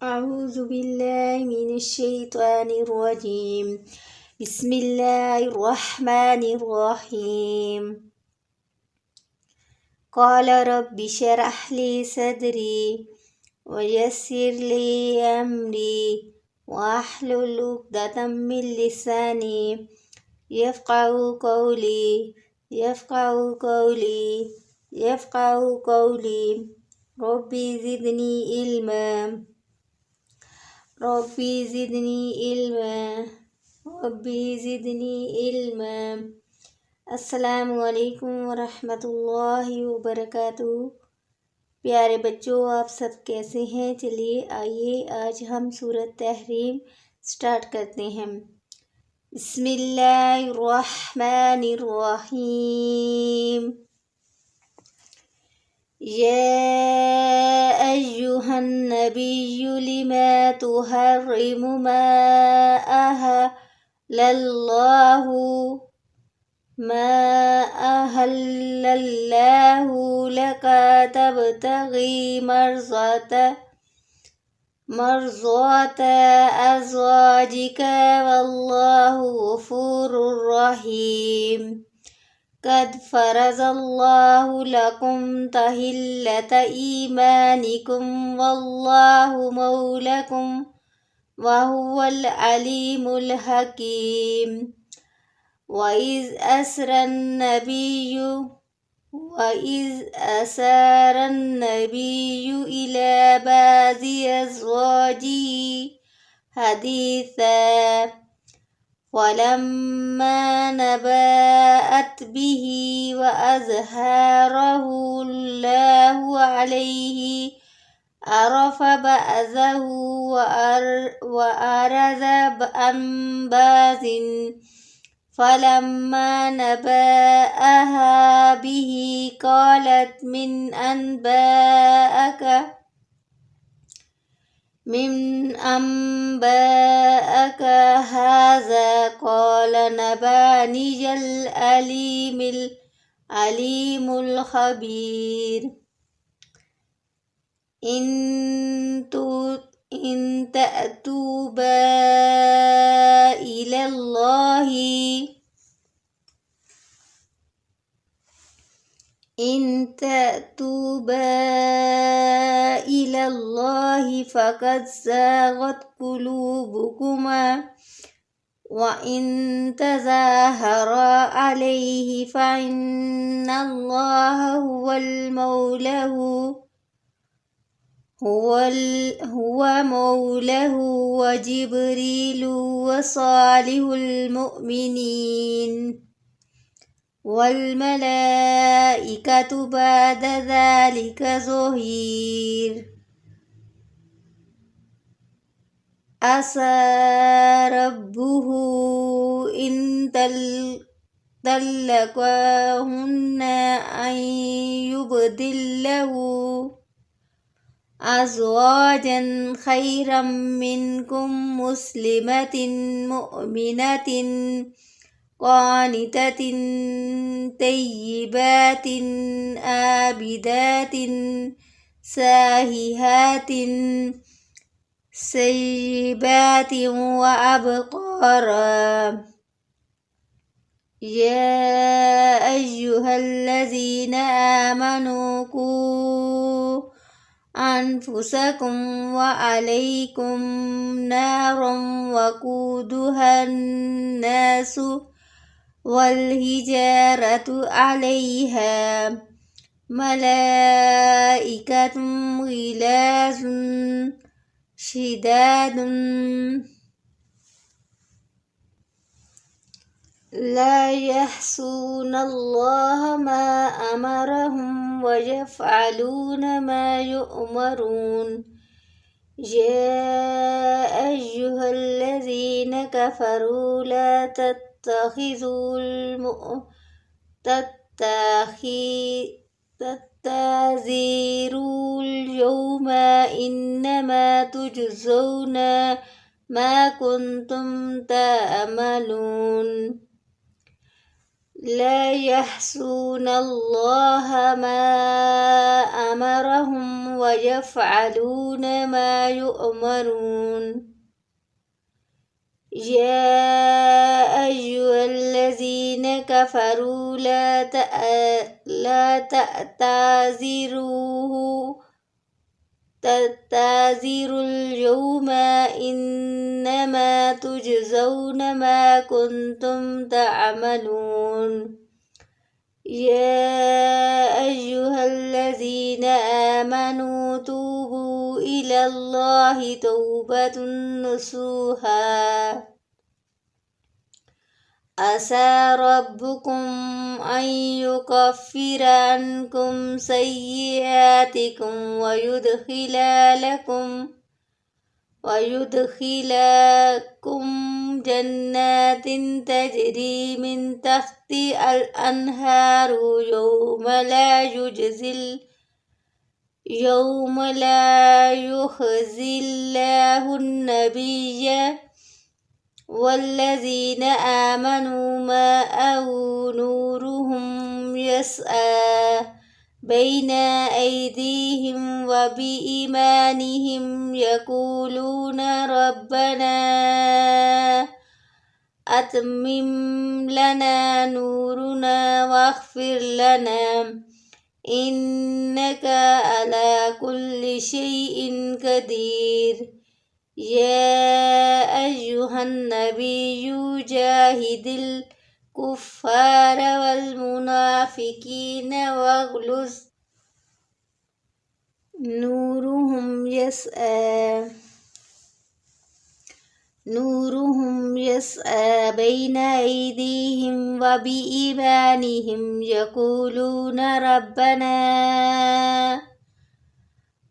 أعوذ بالله من الشيطان الرجيم. بسم الله الرحمن الرحيم. قال رب اشرح لي صدري ويسر لي أمري واحلل عقدة من لساني يفقهوا قولي يفقهوا قولي يفقهوا قولي. ربي زدني علما ربي زدني علما ربي زدني علما. अस्सलामुअलैकुम वरहमतुल्लाहि वबरकातुहू। प्यारे बच्चों, आप सब कैसे हैं? चलिए आइए आज हम सूरत तहरीम स्टार्ट करते हैं। बिस्मिल्लाहिर्रहमानिर्रहीम। या अय्युहन नबिय्यु लिमा तुहर्रिमु मा अहल्लल्लाहु लक तबतगी मर्ज़ात अज़वाजिक वल्लाहु गफ़ूरुर रहीम। क़द फ़रज़ल्लाहु लकुम तहिल्लत ईमानिकुम वल्लाहु मौलाकुम वहुवल अलीमुल हकीम। वइज़ असरन नबिय्यु इला बाज़ि अज़वाजिही हदीसा फलम्मा नबअत बिही वअज़हरहु अल्लाहु अलैहि अरफ़ बअज़हु वअरज़ अन बाज़िन फलम्मा नबअहा बिही क़ालत मिन अम्बाअक हाज़ा क़ाल नबअनियल अलीमुल ख़बीर। इन तअतूबा इलल्लाहि फ़क़द ज़ाग़त क़ुलूबुकुमा व इन तज़ाहरा अलैहि फ़इन्नल्लाह हुवा मौलाहु व जिब्रीलु व सालिहुल मुअ्मिनीन वल मलाइकतु बअद ज़ालिका ज़हीर। असा रब्बुहु इन तल्लक़हुन्ना अन युबदिलहु अज़वाजन खैरम मिनकुम मुस्लिमतिन मुअमिनतिन क़ानिततिन तय्यिबातिन आबिदातिन साहिहातिन सय्यिबातिन व अबकारा। या अय्युहल्लज़ीना आमनू क़ू अन्फुसकुम व अलैकुम नारन वक़ूदुहन नासु वल हिजारतु अलैहा मलाइकतुन ग़िलाज़ुन शिदादुन ला यअसूनल्लाह मा अमरहुम व यफ़अलून मा युअमरून। या अय्युहल्लज़ीना कफ़रू ला तत्तख़िज़ूल यौमा इन्नमा तुजज़ौना मा कुन्तुम तअमलून। لا يحصون الله ما أمرهم ويفعلون ما يؤمرون. يا أيها الذين كفروا لا تعتذروا اليوم إنما تجزون ما كنتم تعملون. يا أيها الذين آمنوا توبوا إلى الله توبة نصوحا عسى ربكم أن يكفر عنكم سيئاتكم ويدخلكم جنات تجري من تحت الأنهار يوم لا يخزي الله النبي والذين آمنوا معه نورهم يسعى بين أيديهم وبإيمانهم يقولون ربنا أتمم لنا نورنا واغفر لنا إنك على كل شيء قدير. يا أيها النبي جاهد الكفار والمنافقين واغلظ نورهم يسعى بين أيديهم وبإيمانهم يقولون ربنا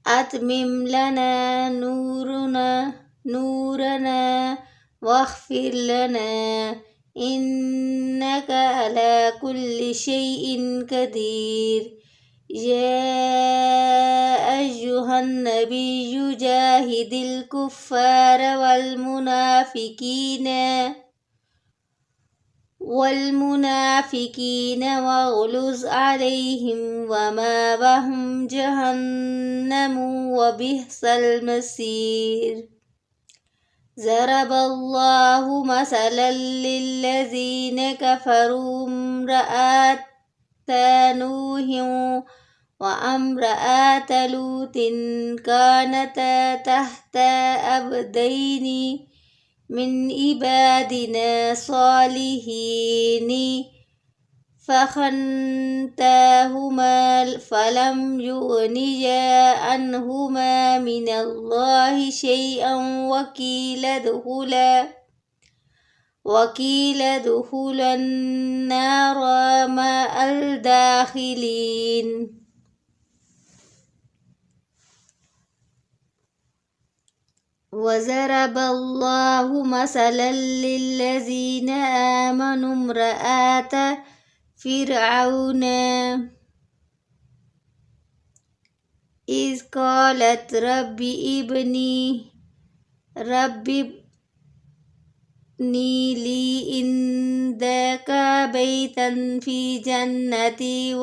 أتمم لنا نورنا واغفر لنا إنك على كل شيء قدير. يا أيها النبي جاهد الكفار والمنافقين واغلظ عليهم ومأواهم جهنم وبئس المصير. ضرب الله مثلا للذين كفروا امرأة نوح وامرأة لوط كانتا تحت عبدين من عبادنا صالحين فخنتاهما فلم يغنيا عنهما من الله شيئا وقيل ادخلا النار مع الداخلين. وضرب الله مثلا للذين آمنوا امرأة فرعون إذ قالت رب ابني لي عندك بيتا في جنتي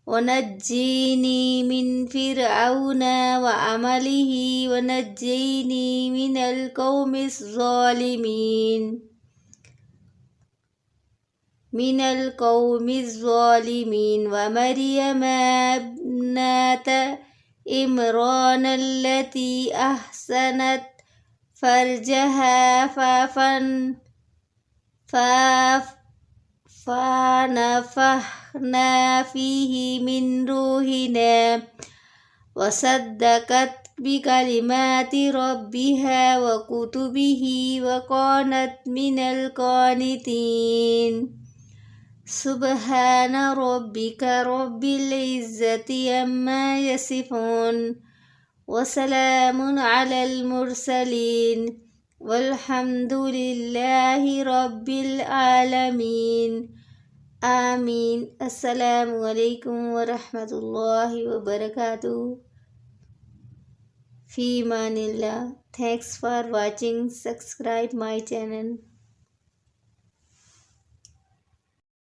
ونجيني من فرعون وعمله ونجيني من القوم الظالمين. ومريم ابنة عمران التي أحسنت فرجها فنفخنا فيه من روحنا وصدقت بكلمات ربها وكتبه وكانت من القانتين. سبحان ربك رب العزة عما يصفون وسلام على المرسلين والحمد لله رب العالمين. آمين. السلام عليكم ورحمة الله وبركاته. في أمان الله. Thanks for watching. Subscribe my channel.